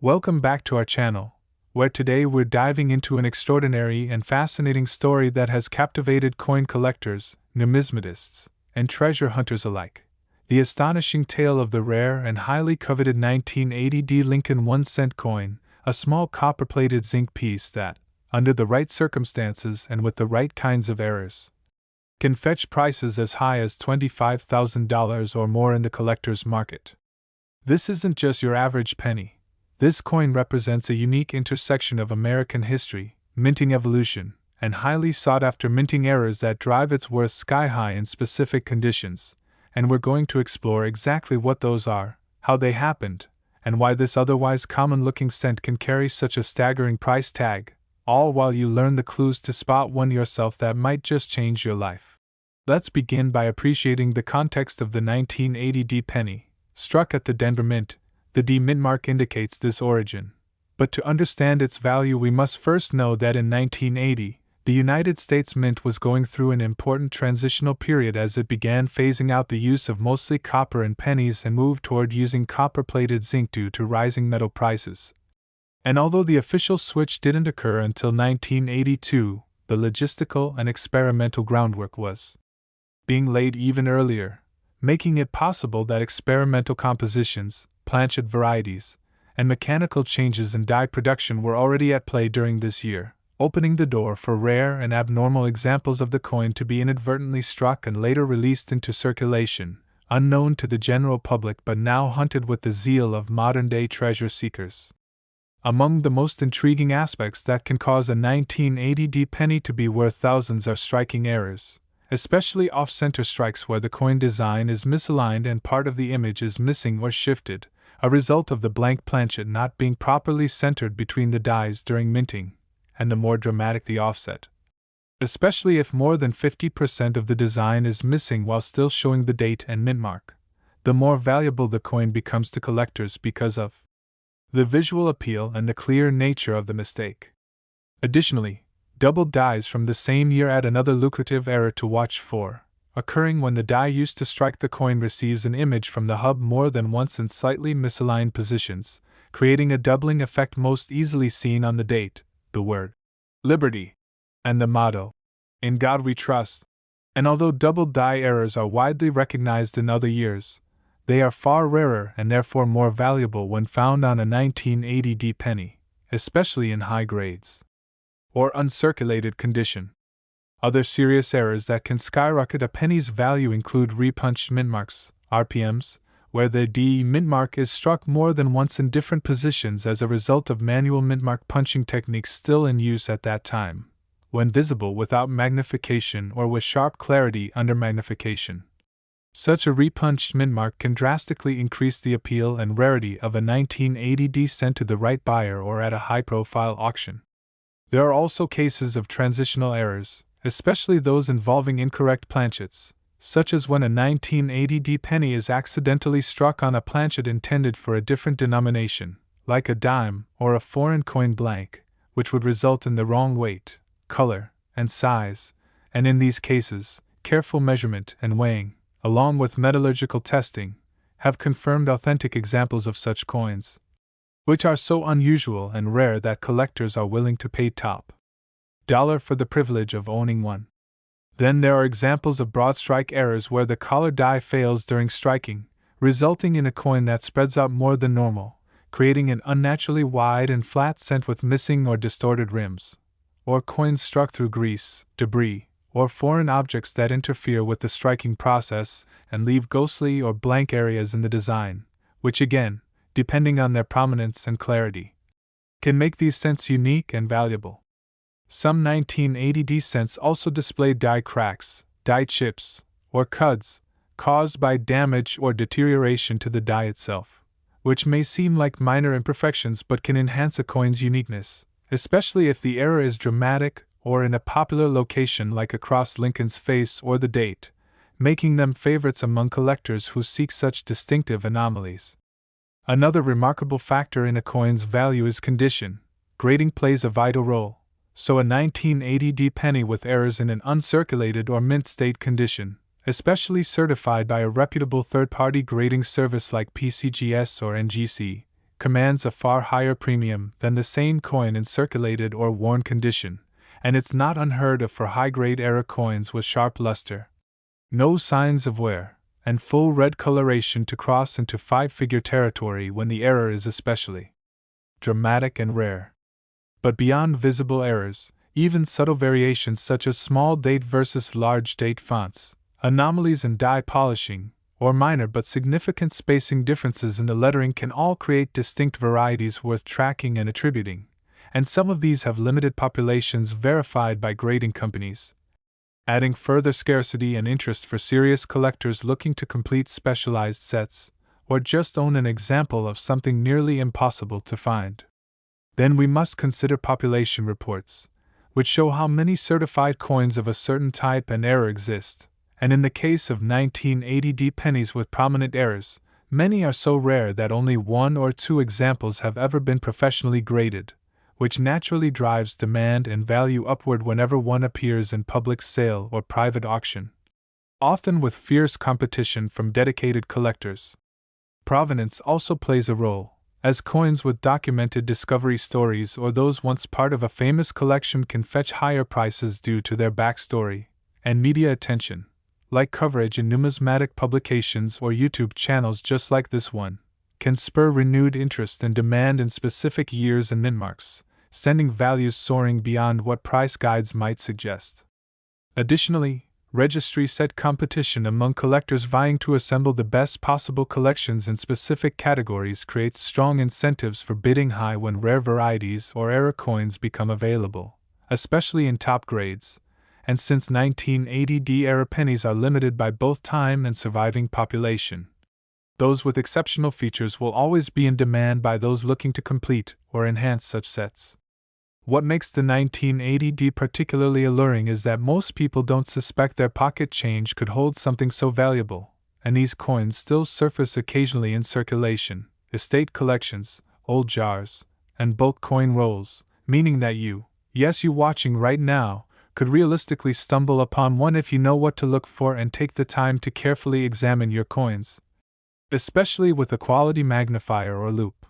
Welcome back to our channel, where today we're diving into an extraordinary and fascinating story that has captivated coin collectors, numismatists, and treasure hunters alike. The astonishing tale of the rare and highly coveted 1980 Lincoln 1-cent coin, a small copper-plated zinc piece that, under the right circumstances and with the right kinds of errors, can fetch prices as high as $25,000 or more in the collector's market. This isn't just your average penny. This coin represents a unique intersection of American history, minting evolution, and highly sought-after minting errors that drive its worth sky-high in specific conditions, and we're going to explore exactly what those are, how they happened, and why this otherwise common-looking cent can carry such a staggering price tag, all while you learn the clues to spot one yourself that might just change your life. Let's begin by appreciating the context of the 1980 D penny, struck at the Denver Mint. The D mintmark indicates this origin. But to understand its value, we must first know that in 1980, the United States Mint was going through an important transitional period as it began phasing out the use of mostly copper in pennies and moved toward using copper-plated zinc due to rising metal prices. And although the official switch didn't occur until 1982, the logistical and experimental groundwork was being laid even earlier, making it possible that experimental compositions, planchet varieties, and mechanical changes in die production were already at play during this year, opening the door for rare and abnormal examples of the coin to be inadvertently struck and later released into circulation, unknown to the general public but now hunted with the zeal of modern-day treasure seekers. Among the most intriguing aspects that can cause a 1980 D penny to be worth thousands are striking errors, especially off-center strikes where the coin design is misaligned and part of the image is missing or shifted, a result of the blank planchet not being properly centered between the dies during minting, and the more dramatic the offset. Especially if more than 50% of the design is missing while still showing the date and mint mark, the more valuable the coin becomes to collectors because of the visual appeal and the clear nature of the mistake. Additionally, doubled dies from the same year add another lucrative error to watch for, occurring when the die used to strike the coin receives an image from the hub more than once in slightly misaligned positions, creating a doubling effect most easily seen on the date, the word Liberty, and the motto, In God We Trust. And although doubled die errors are widely recognized in other years, they are far rarer and therefore more valuable when found on a 1980 D penny, especially in high grades or uncirculated condition. Other serious errors that can skyrocket a penny's value include repunched mintmarks, RPMs, where the D mintmark is struck more than once in different positions as a result of manual mintmark punching techniques still in use at that time, when visible without magnification or with sharp clarity under magnification. Such a repunched mintmark can drastically increase the appeal and rarity of a 1980 D sent to the right buyer or at a high-profile auction. There are also cases of transitional errors, especially those involving incorrect planchets, such as when a 1980 D penny is accidentally struck on a planchet intended for a different denomination, like a dime or a foreign coin blank, which would result in the wrong weight, color, and size, and in these cases, careful measurement and weighing, along with metallurgical testing, have confirmed authentic examples of such coins, which are so unusual and rare that collectors are willing to pay top dollar for the privilege of owning one. Then there are examples of broad strike errors where the collar die fails during striking, resulting in a coin that spreads out more than normal, creating an unnaturally wide and flat cent with missing or distorted rims, or coins struck through grease, debris, or foreign objects that interfere with the striking process and leave ghostly or blank areas in the design, which again, depending on their prominence and clarity, can make these cents unique and valuable. Some 1980 D cents also display die cracks, die chips, or cuds, caused by damage or deterioration to the die itself, which may seem like minor imperfections but can enhance a coin's uniqueness, especially if the error is dramatic or in a popular location like across Lincoln's face or the date, making them favorites among collectors who seek such distinctive anomalies. Another remarkable factor in a coin's value is condition. Grading plays a vital role, so a 1980 D penny with errors in an uncirculated or mint state condition, especially certified by a reputable third-party grading service like PCGS or NGC, commands a far higher premium than the same coin in circulated or worn condition, and it's not unheard of for high-grade era coins with sharp luster, no signs of wear, and full red coloration to cross into five-figure territory when the error is especially dramatic and rare. But beyond visible errors, even subtle variations such as small date versus large date fonts, anomalies in die polishing, or minor but significant spacing differences in the lettering can all create distinct varieties worth tracking and attributing, and some of these have limited populations verified by grading companies, adding further scarcity and interest for serious collectors looking to complete specialized sets, or just own an example of something nearly impossible to find. Then we must consider population reports, which show how many certified coins of a certain type and error exist, and in the case of 1980D pennies with prominent errors, many are so rare that only one or two examples have ever been professionally graded, which naturally drives demand and value upward whenever one appears in public sale or private auction, often with fierce competition from dedicated collectors. Provenance also plays a role, as coins with documented discovery stories or those once part of a famous collection can fetch higher prices due to their backstory and media attention, like coverage in numismatic publications or YouTube channels just like this one, can spur renewed interest and demand in specific years and mintmarks, sending values soaring beyond what price guides might suggest. Additionally, registry set competition among collectors vying to assemble the best possible collections in specific categories creates strong incentives for bidding high when rare varieties or era coins become available, especially in top grades, and since 1980D era pennies are limited by both time and surviving population, those with exceptional features will always be in demand by those looking to complete or enhance such sets. What makes the 1980D particularly alluring is that most people don't suspect their pocket change could hold something so valuable, and these coins still surface occasionally in circulation, estate collections, old jars, and bulk coin rolls, meaning that you watching right now, could realistically stumble upon one if you know what to look for and take the time to carefully examine your coins, especially with a quality magnifier or loupe.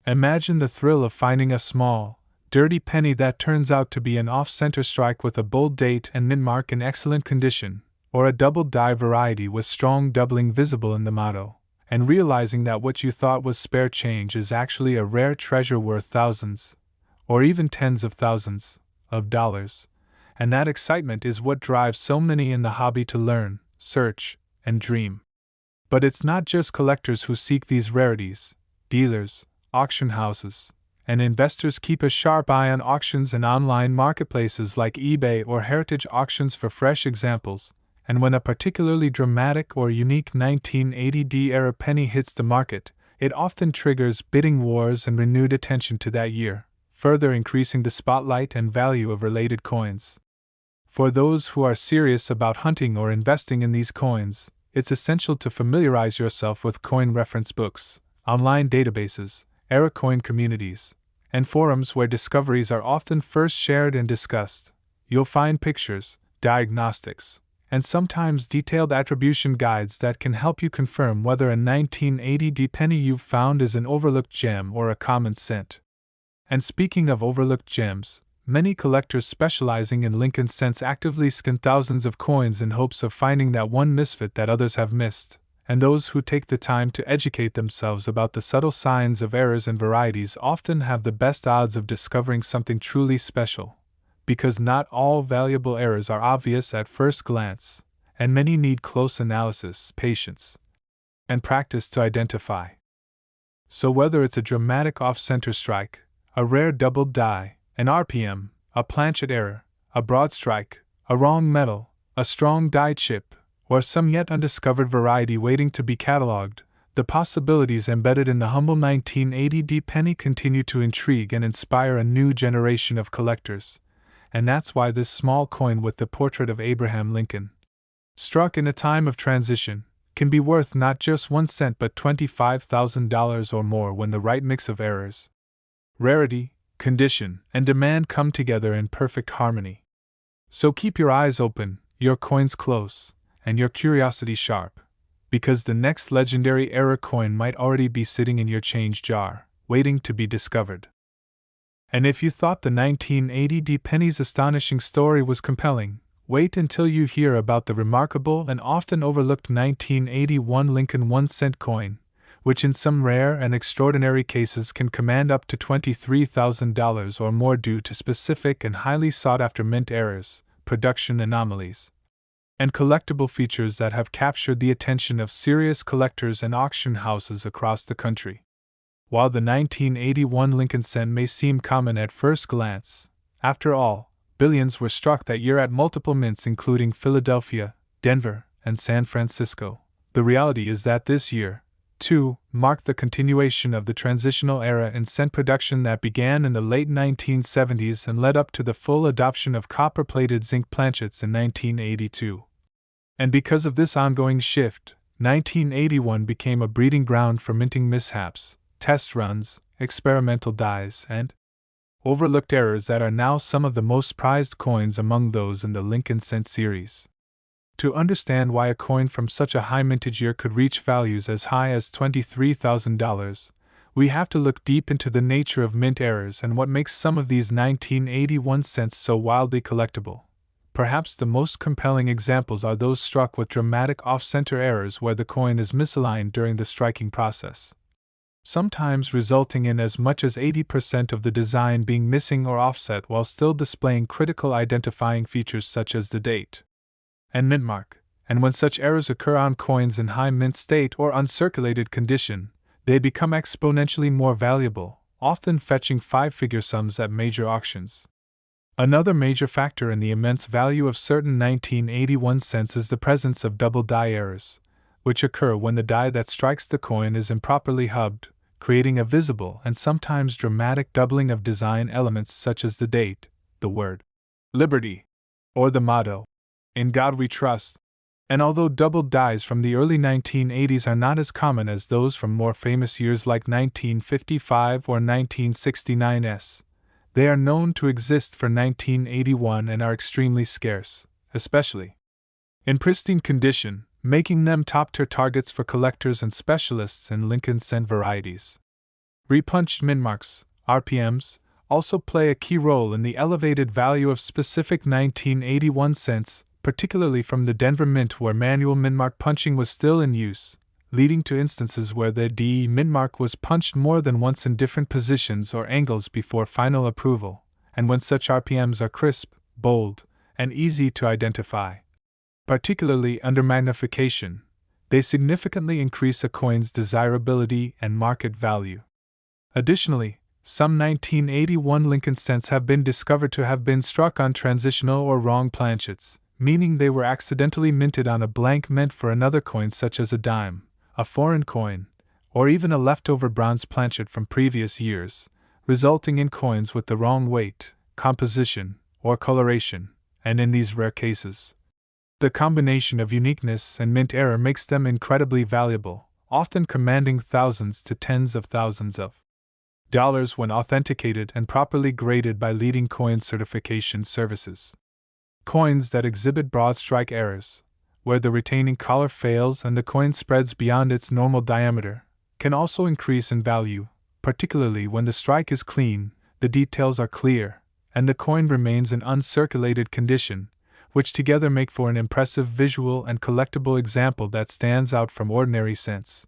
Imagine the thrill of finding a small, dirty penny that turns out to be an off-center strike with a bold date and mintmark in excellent condition, or a double die variety with strong doubling visible in the motto, and realizing that what you thought was spare change is actually a rare treasure worth thousands, or even tens of thousands, of dollars, and that excitement is what drives so many in the hobby to learn, search, and dream. But it's not just collectors who seek these rarities. Dealers, auction houses, and investors keep a sharp eye on auctions and online marketplaces like eBay or heritage auctions for fresh examples, and when a particularly dramatic or unique 1980D era penny hits the market, it often triggers bidding wars and renewed attention to that year, further increasing the spotlight and value of related coins. For those who are serious about hunting or investing in these coins, it's essential to familiarize yourself with coin reference books, online databases, era coin communities, and forums where discoveries are often first shared and discussed. You'll find pictures, diagnostics, and sometimes detailed attribution guides that can help you confirm whether a 1980D penny you've found is an overlooked gem or a common cent. And speaking of overlooked gems, many collectors specializing in Lincoln cents actively scan thousands of coins in hopes of finding that one misfit that others have missed, and those who take the time to educate themselves about the subtle signs of errors and varieties often have the best odds of discovering something truly special, because not all valuable errors are obvious at first glance, and many need close analysis, patience, and practice to identify. So whether it's a dramatic off-center strike, a rare doubled die, an RPM, a planchet error, a broad strike, a wrong metal, a strong die chip, or some yet undiscovered variety waiting to be catalogued, the possibilities embedded in the humble 1980D penny continue to intrigue and inspire a new generation of collectors, and that's why this small coin with the portrait of Abraham Lincoln, struck in a time of transition, can be worth not just 1 cent but $25,000 or more when the right mix of errors, rarity, condition, and demand come together in perfect harmony. So keep your eyes open, your coins close, and your curiosity sharp, because the next legendary era coin might already be sitting in your change jar, waiting to be discovered. And if you thought the 1980 Pennies' astonishing story was compelling, wait until you hear about the remarkable and often overlooked 1981 Lincoln 1-cent coin, which in some rare and extraordinary cases can command up to $23,000 or more due to specific and highly sought-after mint errors, production anomalies, and collectible features that have captured the attention of serious collectors and auction houses across the country. While the 1981 Lincoln cent may seem common at first glance, after all, billions were struck that year at multiple mints including Philadelphia, Denver, and San Francisco. The reality is that this year, too, marked the continuation of the transitional era in cent production that began in the late 1970s and led up to the full adoption of copper-plated zinc planchets in 1982. And because of this ongoing shift, 1981 became a breeding ground for minting mishaps, test runs, experimental dies, and overlooked errors that are now some of the most prized coins among those in the Lincoln cent series. To understand why a coin from such a high mintage year could reach values as high as $23,000, we have to look deep into the nature of mint errors and what makes some of these 1981 cents so wildly collectible. Perhaps the most compelling examples are those struck with dramatic off-center errors where the coin is misaligned during the striking process, sometimes resulting in as much as 80% of the design being missing or offset while still displaying critical identifying features such as the date and mint mark. And when such errors occur on coins in high mint state or uncirculated condition, they become exponentially more valuable, often fetching five-figure sums at major auctions. Another major factor in the immense value of certain 1981 cents is the presence of double die errors, which occur when the die that strikes the coin is improperly hubbed, creating a visible and sometimes dramatic doubling of design elements such as the date, the word Liberty, or the motto, In God We Trust. And although doubled dies from the early 1980s are not as common as those from more famous years like 1955 or 1969s, they are known to exist for 1981 and are extremely scarce, especially in pristine condition, making them top-tier targets for collectors and specialists in Lincoln cent varieties. Repunched mintmarks, RPMs, also play a key role in the elevated value of specific 1981 cents, particularly from the Denver Mint where manual mintmark punching was still in use, leading to instances where the DE mintmark was punched more than once in different positions or angles before final approval, and when such RPMs are crisp, bold, and easy to identify, particularly under magnification, they significantly increase a coin's desirability and market value. Additionally, some 1981 Lincoln cents have been discovered to have been struck on transitional or wrong planchets, meaning they were accidentally minted on a blank meant for another coin such as a dime, a foreign coin, or even a leftover bronze planchet from previous years, resulting in coins with the wrong weight, composition, or coloration, and in these rare cases, the combination of uniqueness and mint error makes them incredibly valuable, often commanding thousands to tens of thousands of dollars when authenticated and properly graded by leading coin certification services. Coins that exhibit broad strike errors, where the retaining collar fails and the coin spreads beyond its normal diameter, can also increase in value, particularly when the strike is clean, the details are clear, and the coin remains in uncirculated condition, which together make for an impressive visual and collectible example that stands out from ordinary cents.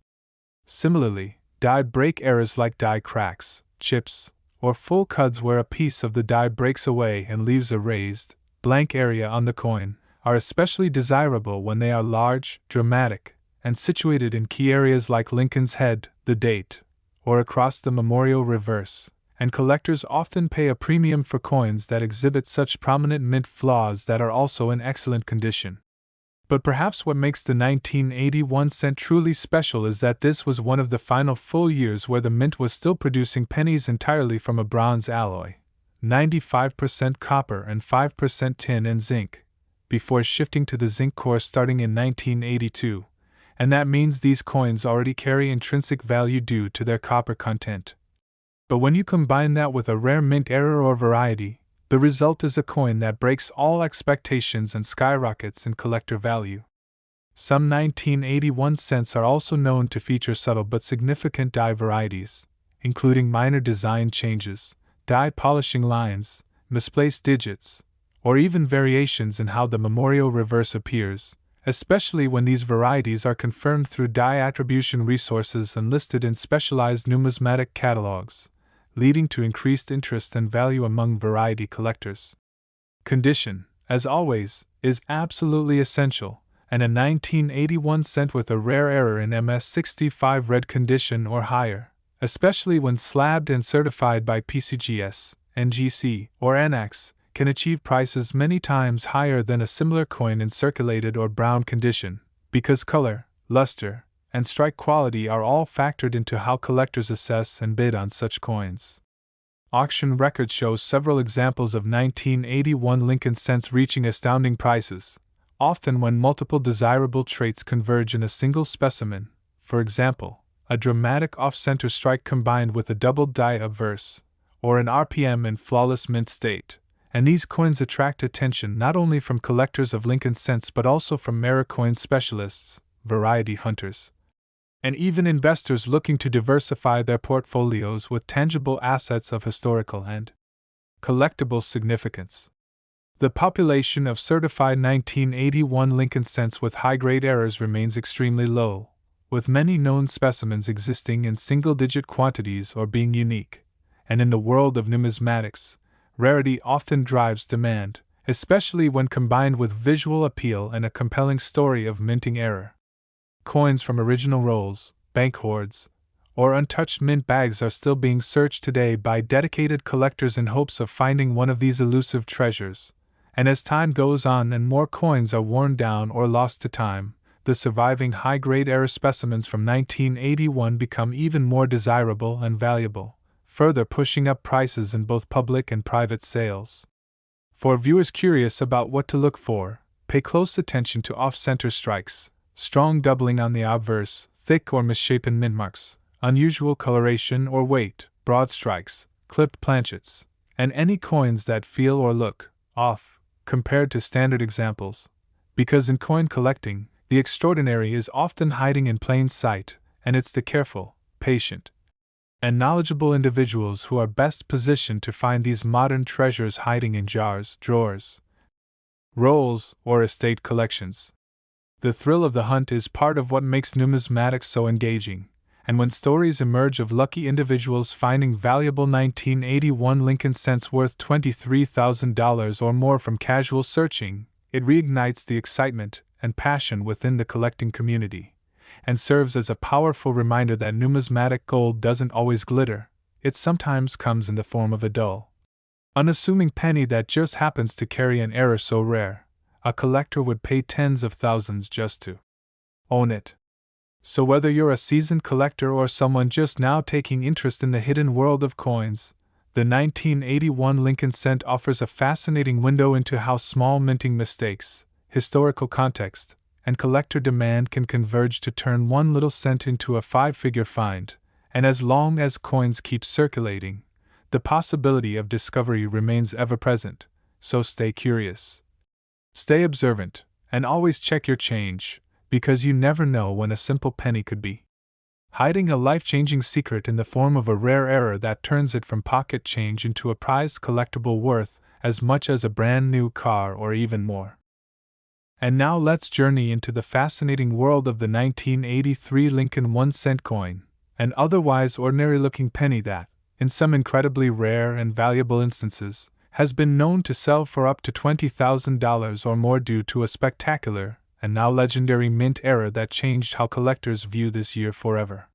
Similarly, die break errors like die cracks, chips, or full cuts where a piece of the die breaks away and leaves a raised, blank area on the coin, are especially desirable when they are large, dramatic, and situated in key areas like Lincoln's head, the date, or across the memorial reverse, and collectors often pay a premium for coins that exhibit such prominent mint flaws that are also in excellent condition. But perhaps what makes the 1981 cent truly special is that this was one of the final full years where the mint was still producing pennies entirely from a bronze alloy, 95% copper and 5% tin and zinc, before shifting to the zinc core starting in 1982, and that means these coins already carry intrinsic value due to their copper content. But when you combine that with a rare mint error or variety, the result is a coin that breaks all expectations and skyrockets in collector value. Some 1981 cents are also known to feature subtle but significant die varieties, including minor design changes, die polishing lines, misplaced digits, or even variations in how the memorial reverse appears, especially when these varieties are confirmed through die attribution resources and listed in specialized numismatic catalogs, leading to increased interest and value among variety collectors. Condition, as always, is absolutely essential, and a 1981 cent with a rare error in MS65 red condition or higher, especially when slabbed and certified by PCGS, NGC, or NX, can achieve prices many times higher than a similar coin in circulated or brown condition, because color, luster, and strike quality are all factored into how collectors assess and bid on such coins. Auction records show several examples of 1981 Lincoln cents reaching astounding prices, often when multiple desirable traits converge in a single specimen, for example, a dramatic off-center strike combined with a doubled die obverse, or an RPM in flawless mint state. And these coins attract attention not only from collectors of Lincoln cents but also from rare coin specialists, variety hunters, and even investors looking to diversify their portfolios with tangible assets of historical and collectible significance. The population of certified 1981 Lincoln cents with high-grade errors remains extremely low, with many known specimens existing in single-digit quantities or being unique, and in the world of numismatics, rarity often drives demand, especially when combined with visual appeal and a compelling story of minting error. Coins from original rolls, bank hoards, or untouched mint bags are still being searched today by dedicated collectors in hopes of finding one of these elusive treasures, and as time goes on and more coins are worn down or lost to time, the surviving high-grade error specimens from 1981 become even more desirable and valuable, further pushing up prices in both public and private sales. For viewers curious about what to look for, pay close attention to off-center strikes, strong doubling on the obverse, thick or misshapen mintmarks, unusual coloration or weight, broad strikes, clipped planchets, and any coins that feel or look off, compared to standard examples, because in coin collecting, the extraordinary is often hiding in plain sight, and it's the careful, patient, and knowledgeable individuals who are best positioned to find these modern treasures hiding in jars, drawers, rolls, or estate collections. The thrill of the hunt is part of what makes numismatics so engaging, and when stories emerge of lucky individuals finding valuable 1981 Lincoln cents worth $23,000 or more from casual searching, it reignites the excitement and passion within the collecting community, and serves as a powerful reminder that numismatic gold doesn't always glitter, it sometimes comes in the form of a dull, unassuming penny that just happens to carry an error so rare, a collector would pay tens of thousands just to own it. So whether you're a seasoned collector or someone just now taking interest in the hidden world of coins, the 1981 Lincoln cent offers a fascinating window into how small minting mistakes, historical context, and collector demand can converge to turn one little cent into a five-figure find, and as long as coins keep circulating, the possibility of discovery remains ever present, so stay curious. Stay observant, and always check your change, because you never know when a simple penny could be hiding a life-changing secret in the form of a rare error that turns it from pocket change into a prized collectible worth as much as a brand new car or even more. And now let's journey into the fascinating world of the 1983 Lincoln 1-cent coin, an otherwise ordinary-looking penny that, in some incredibly rare and valuable instances, has been known to sell for up to $20,000 or more due to a spectacular, and now legendary mint error that changed how collectors view this year forever.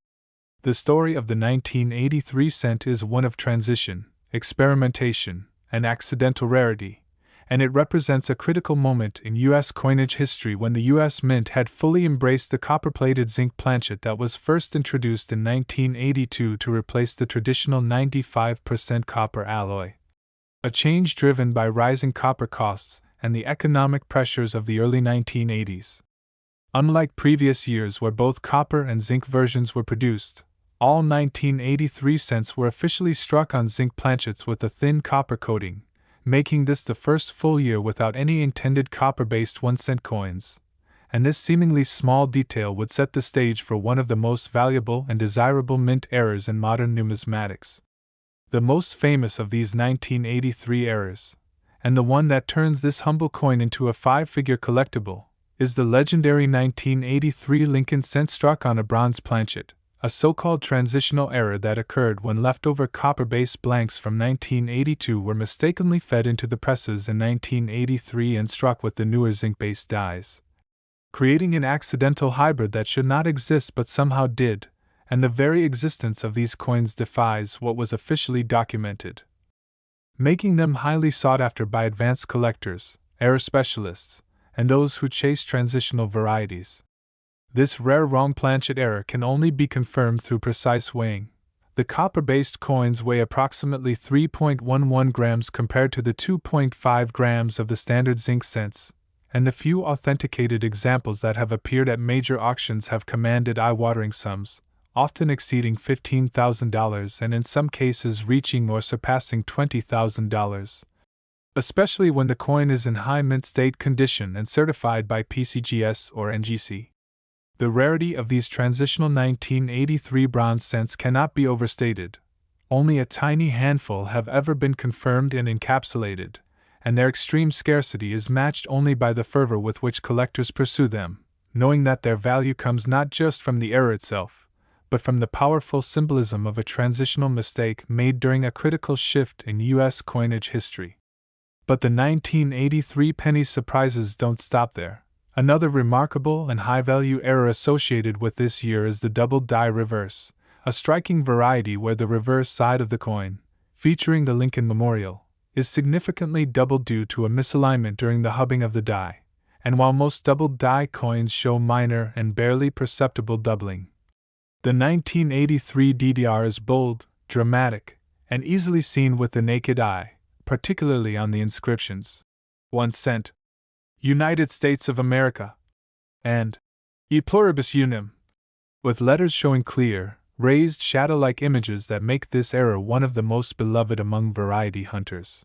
The story of the 1983 cent is one of transition, experimentation, and accidental rarity, and it represents a critical moment in U.S. coinage history when the U.S. Mint had fully embraced the copper-plated zinc planchet that was first introduced in 1982 to replace the traditional 95% copper alloy. A change driven by rising copper costs and the economic pressures of the early 1980s. Unlike previous years where both copper and zinc versions were produced, all 1983 cents were officially struck on zinc planchets with a thin copper coating, making this the first full year without any intended copper-based 1-cent coins, and this seemingly small detail would set the stage for one of the most valuable and desirable mint errors in modern numismatics. The most famous of these 1983 errors, and the one that turns this humble coin into a five-figure collectible, is the legendary 1983 Lincoln cent struck on a bronze planchet, a so-called transitional error that occurred when leftover copper-based blanks from 1982 were mistakenly fed into the presses in 1983 and struck with the newer zinc-based dies, creating an accidental hybrid that should not exist but somehow did, and the very existence of these coins defies what was officially documented, making them highly sought after by advanced collectors, error specialists, and those who chase transitional varieties. This rare wrong planchet error can only be confirmed through precise weighing. The copper-based coins weigh approximately 3.11 grams compared to the 2.5 grams of the standard zinc cents, and the few authenticated examples that have appeared at major auctions have commanded eye-watering sums, often exceeding $15,000 and in some cases reaching or surpassing $20,000. Especially when the coin is in high mint state condition and certified by PCGS or NGC. The rarity of these transitional 1983 bronze cents cannot be overstated. Only a tiny handful have ever been confirmed and encapsulated, and their extreme scarcity is matched only by the fervor with which collectors pursue them, knowing that their value comes not just from the error itself, but from the powerful symbolism of a transitional mistake made during a critical shift in U.S. coinage history. But the 1983 pennies surprises don't stop there. Another remarkable and high-value error associated with this year is the double die reverse, a striking variety where the reverse side of the coin, featuring the Lincoln Memorial, is significantly doubled due to a misalignment during the hubbing of the die, and while most double die coins show minor and barely perceptible doubling, the 1983 DDR is bold, dramatic, and easily seen with the naked eye, particularly on the inscriptions 1 cent, United States of America, and E pluribus unum, with letters showing clear, raised shadow-like images that make this error one of the most beloved among variety hunters.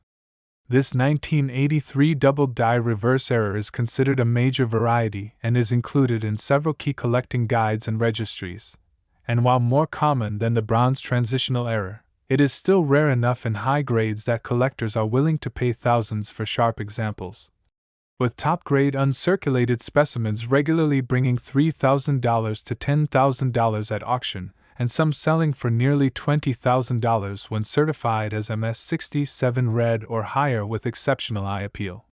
This 1983 double die reverse error is considered a major variety and is included in several key collecting guides and registries, and while more common than the bronze transitional error, it is still rare enough in high grades that collectors are willing to pay thousands for sharp examples, with top-grade uncirculated specimens regularly bringing $3,000 to $10,000 at auction, and some selling for nearly $20,000 when certified as MS67 red or higher with exceptional eye appeal.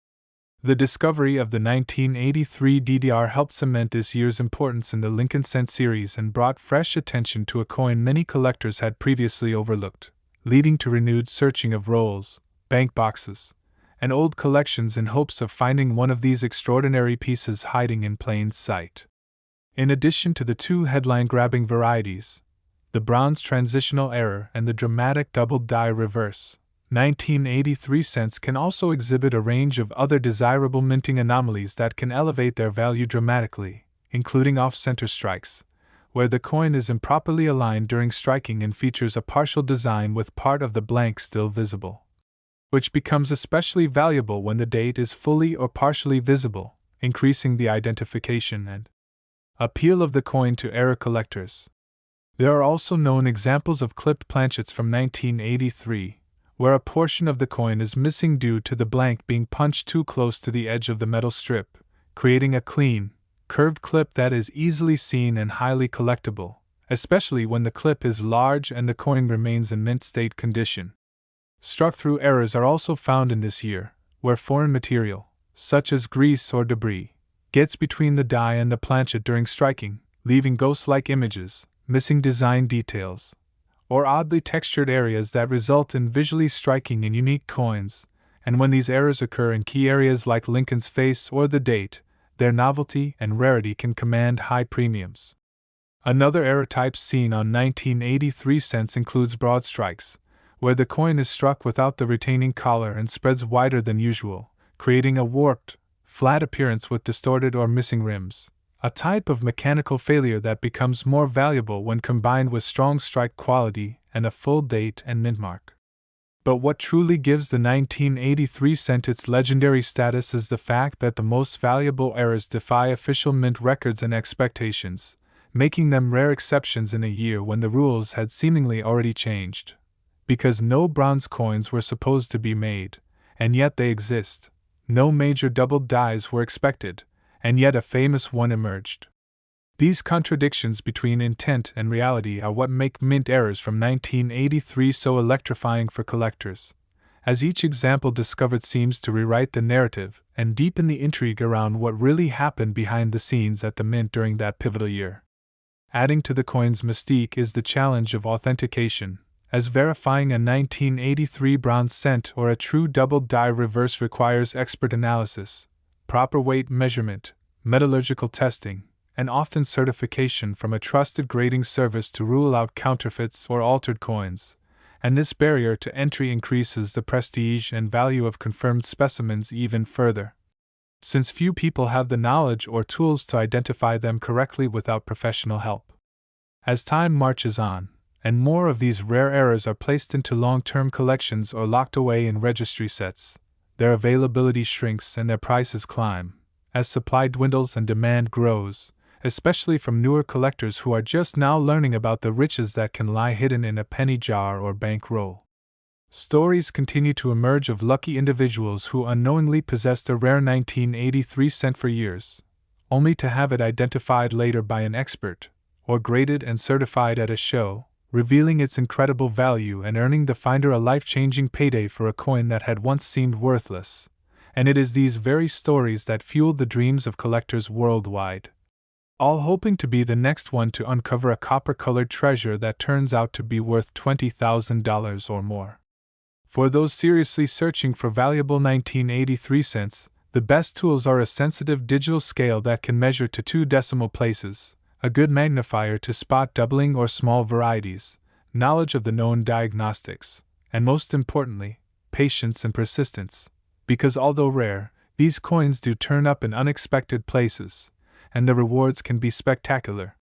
The discovery of the 1983 DDR helped cement this year's importance in the Lincoln cent series and brought fresh attention to a coin many collectors had previously overlooked, leading to renewed searching of rolls, bank boxes, and old collections in hopes of finding one of these extraordinary pieces hiding in plain sight. In addition to the two headline-grabbing varieties, the bronze transitional error and the dramatic double die reverse, 1983 cents can also exhibit a range of other desirable minting anomalies that can elevate their value dramatically, including off-center strikes, where the coin is improperly aligned during striking and features a partial design with part of the blank still visible, which becomes especially valuable when the date is fully or partially visible, increasing the identification and appeal of the coin to error collectors. There are also known examples of clipped planchets from 1983, where a portion of the coin is missing due to the blank being punched too close to the edge of the metal strip, creating a clean, curved clip that is easily seen and highly collectible, especially when the clip is large and the coin remains in mint state condition. Struck-through errors are also found in this year, where foreign material, such as grease or debris, gets between the die and the planchet during striking, leaving ghost-like images, missing design details, or oddly textured areas that result in visually striking and unique coins, and when these errors occur in key areas like Lincoln's face or the date, their novelty and rarity can command high premiums. Another error type seen on 1983 cents includes broad strikes, where the coin is struck without the retaining collar and spreads wider than usual, creating a warped, flat appearance with distorted or missing rims, a type of mechanical failure that becomes more valuable when combined with strong strike quality and a full date and mint mark. But what truly gives the 1983 cent its legendary status is the fact that the most valuable errors defy official mint records and expectations, making them rare exceptions in a year when the rules had seemingly already changed. Because no bronze coins were supposed to be made, and yet they exist. No major doubled dies were expected, and yet a famous one emerged. These contradictions between intent and reality are what make mint errors from 1983 so electrifying for collectors, as each example discovered seems to rewrite the narrative and deepen the intrigue around what really happened behind the scenes at the mint during that pivotal year. Adding to the coin's mystique is the challenge of authentication, as verifying a 1983 bronze cent or a true doubled die reverse requires expert analysis, proper weight measurement, metallurgical testing, and often certification from a trusted grading service to rule out counterfeits or altered coins, and this barrier to entry increases the prestige and value of confirmed specimens even further, since few people have the knowledge or tools to identify them correctly without professional help. As time marches on, and more of these rare errors are placed into long-term collections or locked away in registry sets, their availability shrinks and their prices climb, as supply dwindles and demand grows, especially from newer collectors who are just now learning about the riches that can lie hidden in a penny jar or bank roll. Stories continue to emerge of lucky individuals who unknowingly possessed a rare 1983 cent for years, only to have it identified later by an expert, or graded and certified at a show, revealing its incredible value and earning the finder a life-changing payday for a coin that had once seemed worthless. And it is these very stories that fueled the dreams of collectors worldwide, all hoping to be the next one to uncover a copper-colored treasure that turns out to be worth $20,000 or more. For those seriously searching for valuable 1983 cents, the best tools are a sensitive digital scale that can measure to 2 decimal places, a good magnifier to spot doubling or small varieties, knowledge of the known diagnostics, and most importantly, patience and persistence, because although rare, these coins do turn up in unexpected places, and the rewards can be spectacular.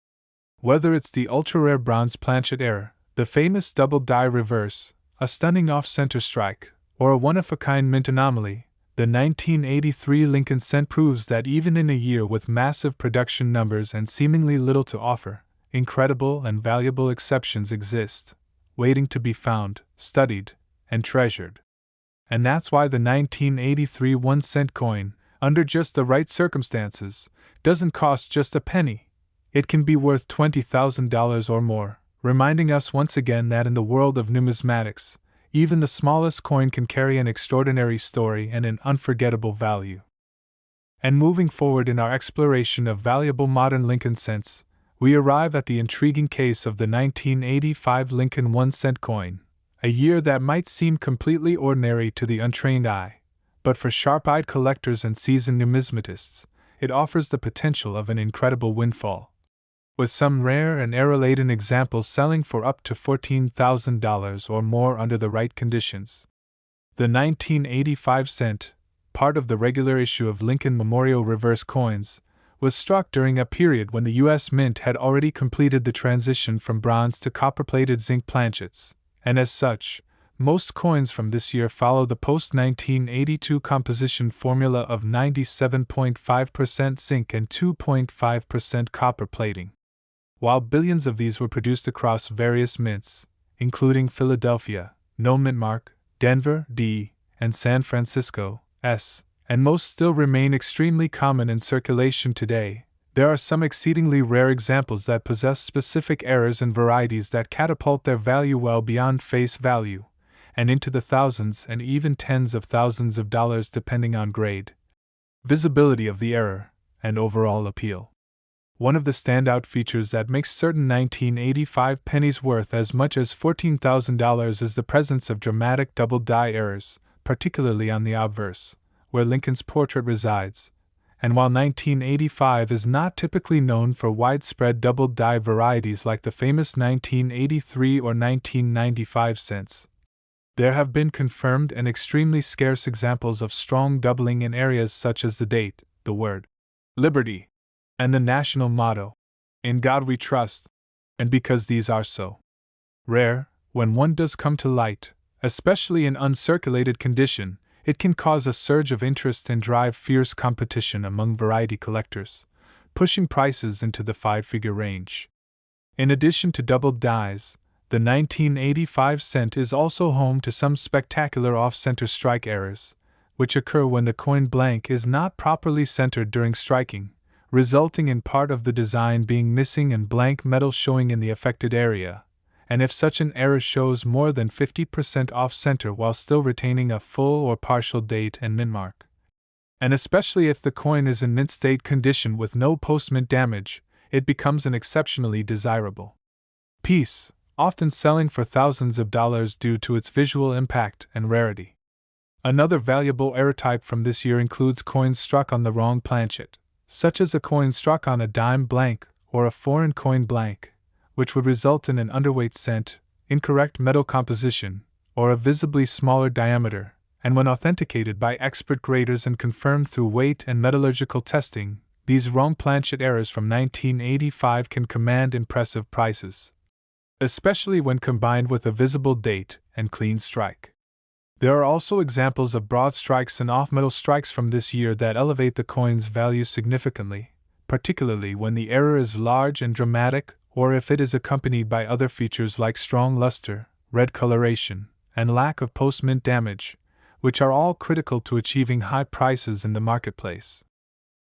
Whether it's the ultra-rare bronze planchet error, the famous double die reverse, a stunning off-center strike, or a one-of-a-kind mint anomaly, the 1983 Lincoln cent proves that even in a year with massive production numbers and seemingly little to offer, incredible and valuable exceptions exist, waiting to be found, studied, and treasured. And that's why the 1983 1-cent coin, under just the right circumstances, doesn't cost just a penny. It can be worth $20,000 or more, reminding us once again that in the world of numismatics, even the smallest coin can carry an extraordinary story and an unforgettable value. And moving forward in our exploration of valuable modern Lincoln cents, we arrive at the intriguing case of the 1985 Lincoln 1-cent coin, a year that might seem completely ordinary to the untrained eye, but for sharp-eyed collectors and seasoned numismatists, it offers the potential of an incredible windfall, with some rare and error-laden examples selling for up to $14,000 or more under the right conditions. The 1985 cent, part of the regular issue of Lincoln Memorial reverse coins, was struck during a period when the U.S. Mint had already completed the transition from bronze to copper-plated zinc planchets, and as such, most coins from this year follow the post-1982 composition formula of 97.5% zinc and 2.5% copper plating. While billions of these were produced across various mints, including Philadelphia, no mintmark, Denver, D, and San Francisco, S, and most still remain extremely common in circulation today, there are some exceedingly rare examples that possess specific errors and varieties that catapult their value well beyond face value, and into the thousands and even tens of thousands of dollars depending on grade, visibility of the error, and overall appeal. One of the standout features that makes certain 1985 pennies worth as much as $14,000 is the presence of dramatic double die errors, particularly on the obverse, where Lincoln's portrait resides. And while 1985 is not typically known for widespread double die varieties like the famous 1983 or 1995 cents, there have been confirmed and extremely scarce examples of strong doubling in areas such as the date, the word liberty, and the national motto, "In God We Trust." And because these are so rare, when one does come to light, Especially in uncirculated condition, it can cause a surge of interest and drive fierce competition among variety collectors, pushing prices into the five-figure range. In addition to doubled dies, the 1985 cent is also home to some spectacular off-center strike errors, which occur when the coin blank is not properly centered during striking, resulting in part of the design being missing and blank metal showing in the affected area, and if such an error shows more than 50% off-center while still retaining a full or partial date and mintmark. And especially if the coin is in mint state condition with no post-mint damage, it becomes an exceptionally desirable piece, often selling for thousands of dollars due to its visual impact and rarity. Another valuable error type from this year includes coins struck on the wrong planchet, such as a coin struck on a dime blank or a foreign coin blank, which would result in an underweight cent, incorrect metal composition, or a visibly smaller diameter, and when authenticated by expert graders and confirmed through weight and metallurgical testing, these wrong planchet errors from 1985 can command impressive prices, especially when combined with a visible date and clean strike. There are also examples of broad strikes and off-metal strikes from this year that elevate the coin's value significantly, particularly when the error is large and dramatic or if it is accompanied by other features like strong luster, red coloration, and lack of post-mint damage, which are all critical to achieving high prices in the marketplace.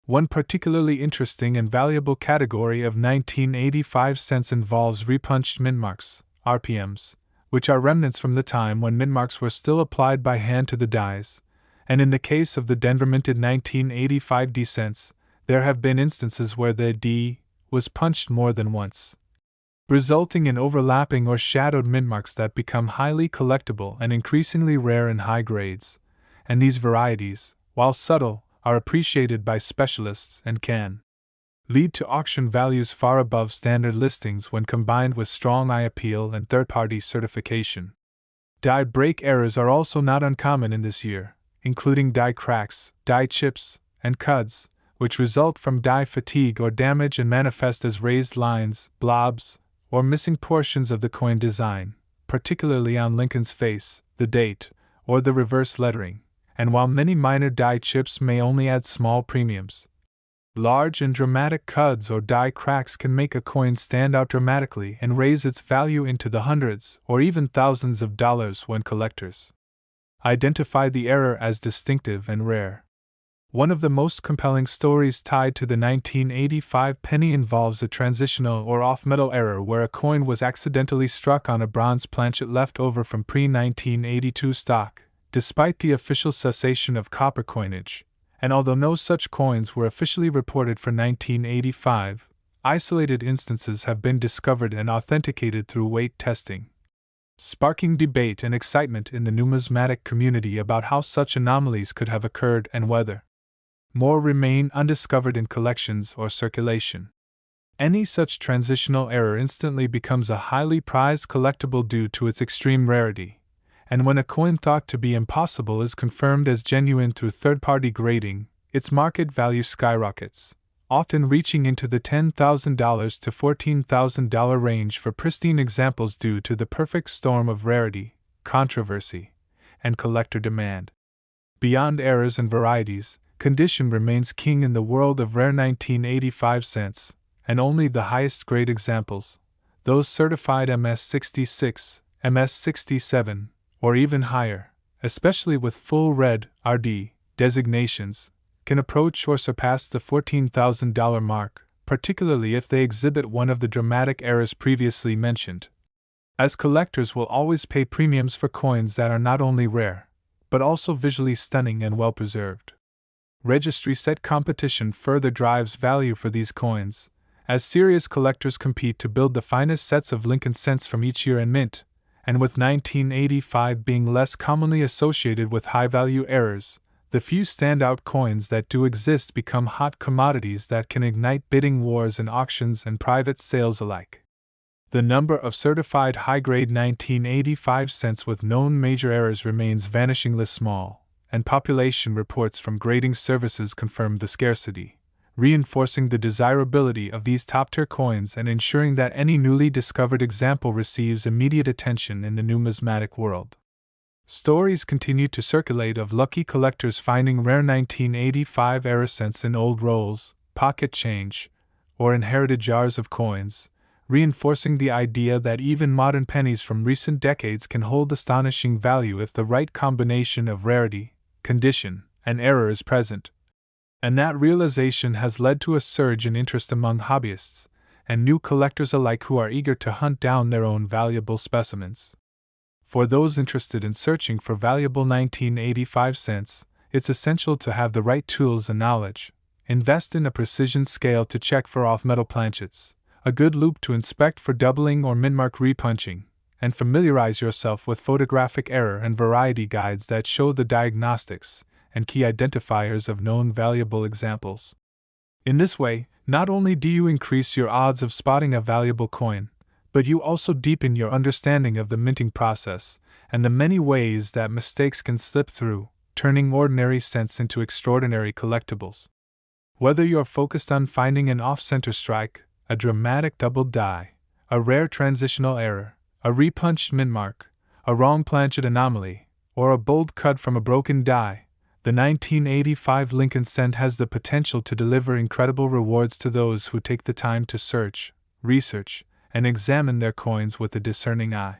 One particularly interesting and valuable category of 1985 cents involves repunched mintmarks, RPMs, which are remnants from the time when mintmarks were still applied by hand to the dies, and in the case of the Denver minted 1985 D cents, there have been instances where the D was punched more than once, resulting in overlapping or shadowed mintmarks that become highly collectible and increasingly rare in high grades, and these varieties, while subtle, are appreciated by specialists and can lead to auction values far above standard listings when combined with strong eye appeal and third-party certification. Die break errors are also not uncommon in this year, including die cracks, die chips, and cuds, which result from die fatigue or damage and manifest as raised lines, blobs, or missing portions of the coin design, particularly on Lincoln's face, the date, or the reverse lettering, and while many minor die chips may only add small premiums, large and dramatic cuds or die cracks can make a coin stand out dramatically and raise its value into the hundreds or even thousands of dollars when collectors identify the error as distinctive and rare. One of the most compelling stories tied to the 1985 penny involves a transitional or off-metal error where a coin was accidentally struck on a bronze planchet left over from pre-1982 stock, despite the official cessation of copper coinage. And although no such coins were officially reported for 1985, isolated instances have been discovered and authenticated through weight testing, sparking debate and excitement in the numismatic community about how such anomalies could have occurred and whether more remain undiscovered in collections or circulation. Any such transitional error instantly becomes a highly prized collectible due to its extreme rarity, and when a coin thought to be impossible is confirmed as genuine through third-party grading, its market value skyrockets, often reaching into the $10,000 to $14,000 range for pristine examples due to the perfect storm of rarity, controversy, and collector demand. Beyond errors and varieties, condition remains king in the world of rare 1985 cents, and only the highest grade examples, those certified MS66, MS67, or even higher, especially with full red RD designations, can approach or surpass the $14,000 mark, particularly if they exhibit one of the dramatic errors previously mentioned. As collectors will always pay premiums for coins that are not only rare, but also visually stunning and well preserved. Registry set competition further drives value for these coins, as serious collectors compete to build the finest sets of Lincoln cents from each year and mint, and with 1985 being less commonly associated with high-value errors, the few standout coins that do exist become hot commodities that can ignite bidding wars in auctions and private sales alike. The number of certified high-grade 1985 cents with known major errors remains vanishingly small, and population reports from grading services confirm the scarcity, reinforcing the desirability of these top-tier coins and ensuring that any newly discovered example receives immediate attention in the numismatic world. Stories continue to circulate of lucky collectors finding rare 1985 era cents in old rolls, pocket change, or inherited jars of coins, reinforcing the idea that even modern pennies from recent decades can hold astonishing value if the right combination of rarity, condition, and error is present. And that realization has led to a surge in interest among hobbyists and new collectors alike who are eager to hunt down their own valuable specimens. For those interested in searching for valuable 1985 cents, it's essential to have the right tools and knowledge. Invest in a precision scale to check for off-metal planchets, a good loupe to inspect for doubling or mintmark repunching, and familiarize yourself with photographic error and variety guides that show the diagnostics and key identifiers of known valuable examples. In this way, not only do you increase your odds of spotting a valuable coin, but you also deepen your understanding of the minting process and the many ways that mistakes can slip through, turning ordinary cents into extraordinary collectibles. Whether you're focused on finding an off-center strike, a dramatic double die, a rare transitional error, a repunched mintmark, a wrong planchet anomaly, or a bold cut from a broken die, the 1985 Lincoln cent has the potential to deliver incredible rewards to those who take the time to search, research, and examine their coins with a discerning eye.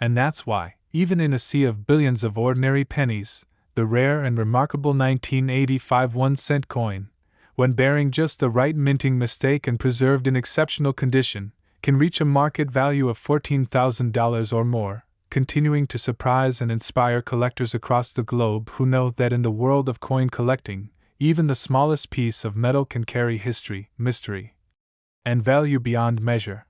And that's why, even in a sea of billions of ordinary pennies, the rare and remarkable 1985 1-cent coin, when bearing just the right minting mistake and preserved in exceptional condition, can reach a market value of $14,000 or more, continuing to surprise and inspire collectors across the globe who know that in the world of coin collecting, even the smallest piece of metal can carry history, mystery, and value beyond measure.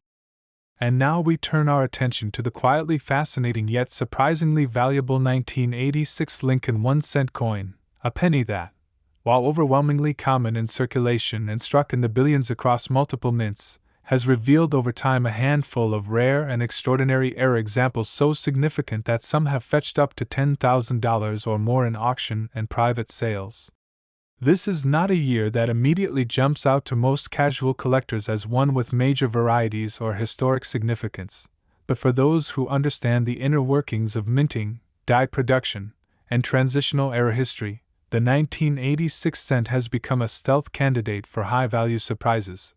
And now we turn our attention to the quietly fascinating yet surprisingly valuable 1986 Lincoln 1-cent coin, a penny that, while overwhelmingly common in circulation and struck in the billions across multiple mints, has revealed over time a handful of rare and extraordinary error examples so significant that some have fetched up to $10,000 or more in auction and private sales. This is not a year that immediately jumps out to most casual collectors as one with major varieties or historic significance, but for those who understand the inner workings of minting, die production, and transitional era history, the 1986 cent has become a stealth candidate for high-value surprises,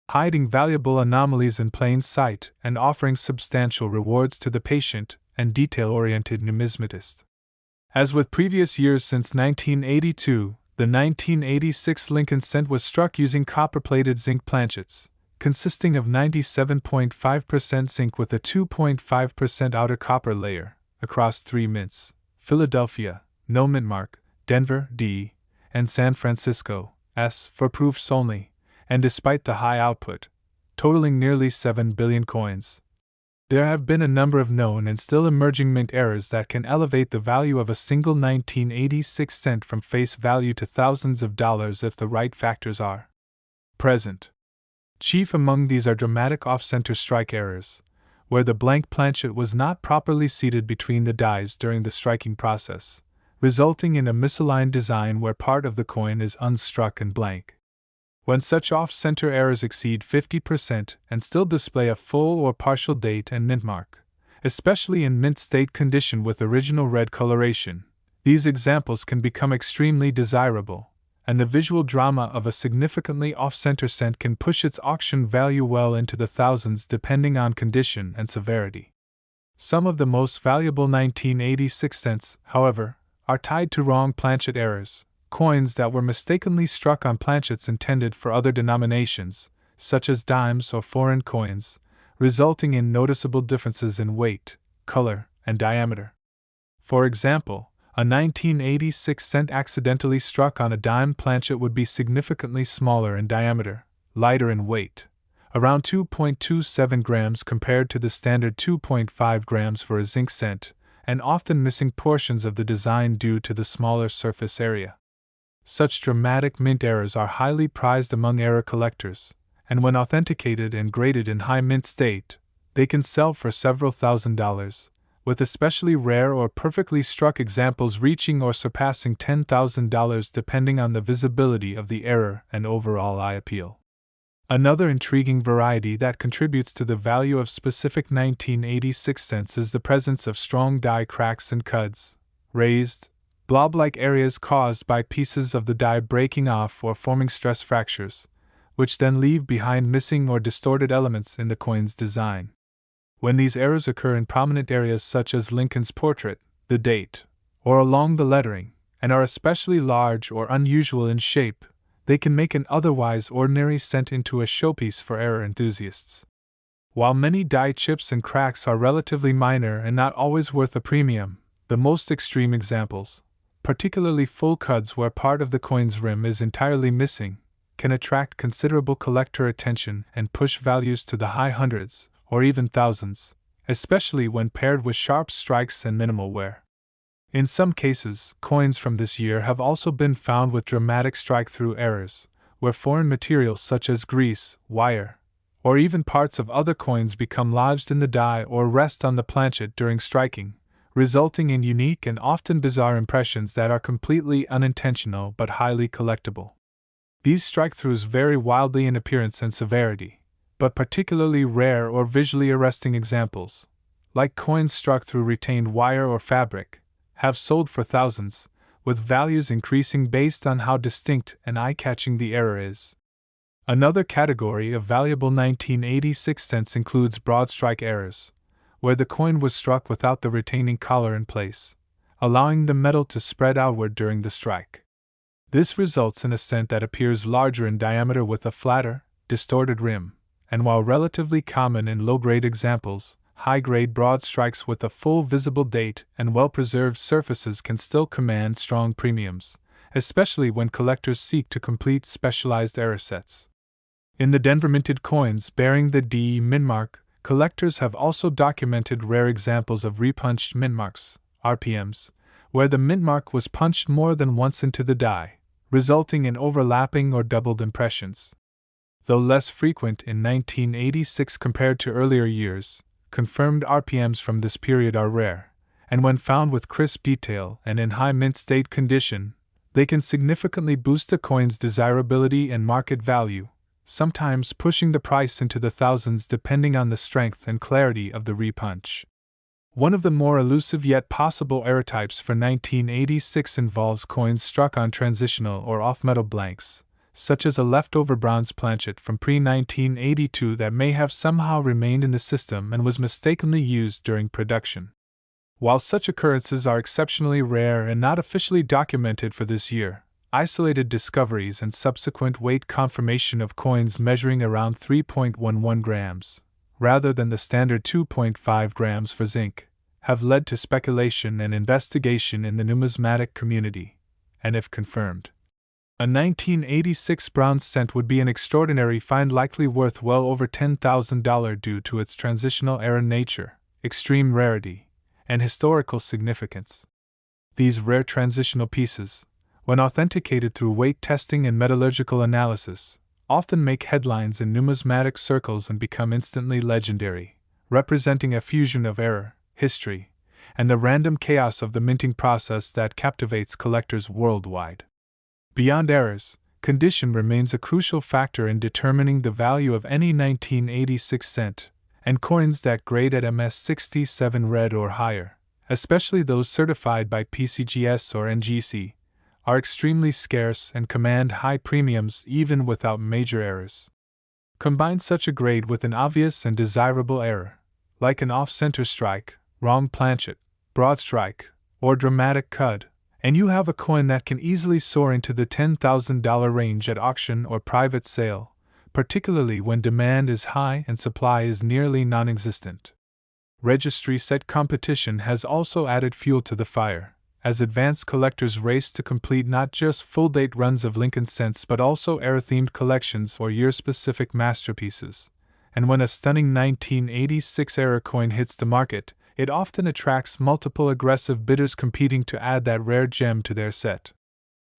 hiding valuable anomalies in plain sight and offering substantial rewards to the patient and detail-oriented numismatist. As with previous years since 1982, the 1986 Lincoln cent was struck using copper-plated zinc planchets, consisting of 97.5% zinc with a 2.5% outer copper layer, across 3 mints: Philadelphia, no mintmark, Denver, D, and San Francisco, S, for proofs only, and despite the high output, totaling nearly 7 billion coins. There have been a number of known and still emerging mint errors that can elevate the value of a single 1986 cent from face value to thousands of dollars if the right factors are present. Chief among these are dramatic off-center strike errors, where the blank planchet was not properly seated between the dies during the striking process, resulting in a misaligned design where part of the coin is unstruck and blank. When such off-center errors exceed 50% and still display a full or partial date and mint mark, especially in mint state condition with original red coloration, these examples can become extremely desirable, and the visual drama of a significantly off-center cent can push its auction value well into the thousands depending on condition and severity. Some of the most valuable 1986 cents, however, are tied to wrong planchet errors, coins that were mistakenly struck on planchets intended for other denominations, such as dimes or foreign coins, resulting in noticeable differences in weight, color, and diameter. For example, a 1986 cent accidentally struck on a dime planchet would be significantly smaller in diameter, lighter in weight, around 2.27 grams compared to the standard 2.5 grams for a zinc cent, and often missing portions of the design due to the smaller surface area. Such dramatic mint errors are highly prized among error collectors, and when authenticated and graded in high mint state, they can sell for several $1,000s, with especially rare or perfectly struck examples reaching or surpassing $10,000 depending on the visibility of the error and overall eye appeal. Another intriguing variety that contributes to the value of specific 1986 cents is the presence of strong die cracks and cuds, raised, blob-like areas caused by pieces of the die breaking off or forming stress fractures, which then leave behind missing or distorted elements in the coin's design. When these errors occur in prominent areas such as Lincoln's portrait, the date, or along the lettering, and are especially large or unusual in shape, they can make an otherwise ordinary cent into a showpiece for error enthusiasts. While many die chips and cracks are relatively minor and not always worth a premium, the most extreme examples, particularly full cuds where part of the coin's rim is entirely missing, can attract considerable collector attention and push values to the high hundreds, or even thousands, especially when paired with sharp strikes and minimal wear. In some cases, coins from this year have also been found with dramatic strike-through errors, where foreign materials such as grease, wire, or even parts of other coins become lodged in the die or rest on the planchet during striking, resulting in unique and often bizarre impressions that are completely unintentional but highly collectible. These strike-throughs vary wildly in appearance and severity, but particularly rare or visually arresting examples, like coins struck through retained wire or fabric, have sold for thousands, with values increasing based on how distinct and eye-catching the error is. Another category of valuable 1986 cents includes broad strike errors, where the coin was struck without the retaining collar in place, allowing the metal to spread outward during the strike. This results in a cent that appears larger in diameter with a flatter, distorted rim, and while relatively common in low-grade examples, high-grade broad strikes with a full visible date and well-preserved surfaces can still command strong premiums, especially when collectors seek to complete specialized error sets. In the Denver minted coins bearing the D mintmark, collectors have also documented rare examples of repunched mintmarks, RPMs, where the mintmark was punched more than once into the die, resulting in overlapping or doubled impressions. Though less frequent in 1986 compared to earlier years, confirmed RPMs from this period are rare, and when found with crisp detail and in high mint state condition, they can significantly boost a coin's desirability and market value, sometimes pushing the price into the thousands depending on the strength and clarity of the repunch. One of the more elusive yet possible error types for 1986 involves coins struck on transitional or off-metal blanks, such as a leftover bronze planchet from pre-1982 that may have somehow remained in the system and was mistakenly used during production. While such occurrences are exceptionally rare and not officially documented for this year, isolated discoveries and subsequent weight confirmation of coins measuring around 3.11 grams, rather than the standard 2.5 grams for zinc, have led to speculation and investigation in the numismatic community, and if confirmed, a 1986 bronze cent would be an extraordinary find, likely worth well over $10,000 due to its transitional era nature, extreme rarity, and historical significance. These rare transitional pieces, when authenticated through weight testing and metallurgical analysis, often make headlines in numismatic circles and become instantly legendary, representing a fusion of error, history, and the random chaos of the minting process that captivates collectors worldwide. Beyond errors, condition remains a crucial factor in determining the value of any 1986 cent, and coins that grade at MS67 red or higher, especially those certified by PCGS or NGC, are extremely scarce and command high premiums even without major errors. Combine such a grade with an obvious and desirable error, like an off-center strike, wrong planchet, broad strike, or dramatic cud, and you have a coin that can easily soar into the $10,000 range at auction or private sale, particularly when demand is high and supply is nearly non-existent. Registry set competition has also added fuel to the fire, as advanced collectors race to complete not just full-date runs of Lincoln cents but also era-themed collections or year-specific masterpieces, and when a stunning 1986 era coin hits the market, it often attracts multiple aggressive bidders competing to add that rare gem to their set.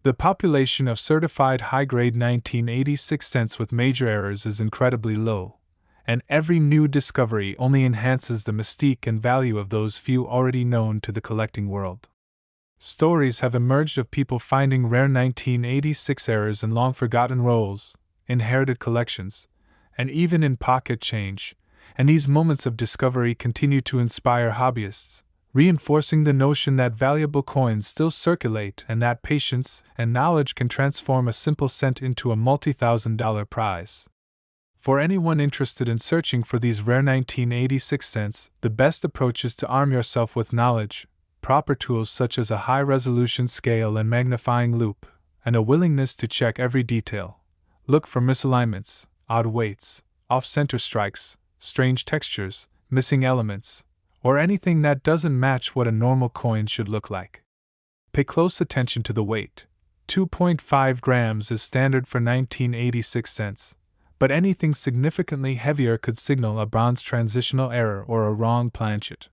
The population of certified high-grade 1986 cents with major errors is incredibly low, and every new discovery only enhances the mystique and value of those few already known to the collecting world. Stories have emerged of people finding rare 1986 errors in long-forgotten rolls, inherited collections, and even in pocket change, and these moments of discovery continue to inspire hobbyists, reinforcing the notion that valuable coins still circulate and that patience and knowledge can transform a simple cent into a multi-thousand-dollar prize. For anyone interested in searching for these rare 1986 cents, the best approach is to arm yourself with knowledge, proper tools such as a high-resolution scale and magnifying loupe, and a willingness to check every detail. Look for misalignments, odd weights, off-center strikes, strange textures, missing elements, or anything that doesn't match what a normal coin should look like. Pay close attention to the weight. 2.5 grams is standard for 1986 cents, but anything significantly heavier could signal a bronze transitional error or a wrong planchet.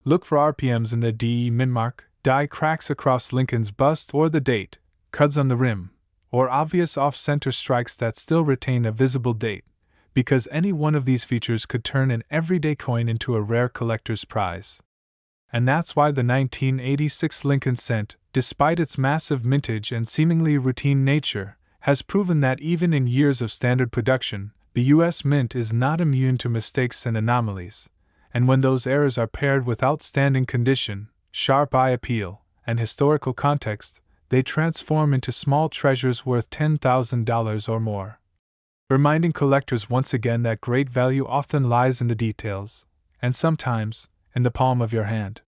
Look for RPMs in the DE mintmark, die cracks across Lincoln's bust or the date, cuts on the rim, or obvious off-center strikes that still retain a visible date, because any one of these features could turn an everyday coin into a rare collector's prize. And that's why the 1986 Lincoln cent, despite its massive mintage and seemingly routine nature, has proven that even in years of standard production, the U.S. Mint is not immune to mistakes and anomalies, and when those errors are paired with outstanding condition, sharp eye appeal, and historical context, they transform into small treasures worth $10,000 or more. Reminding collectors once again that great value often lies in the details, and sometimes, in the palm of your hand.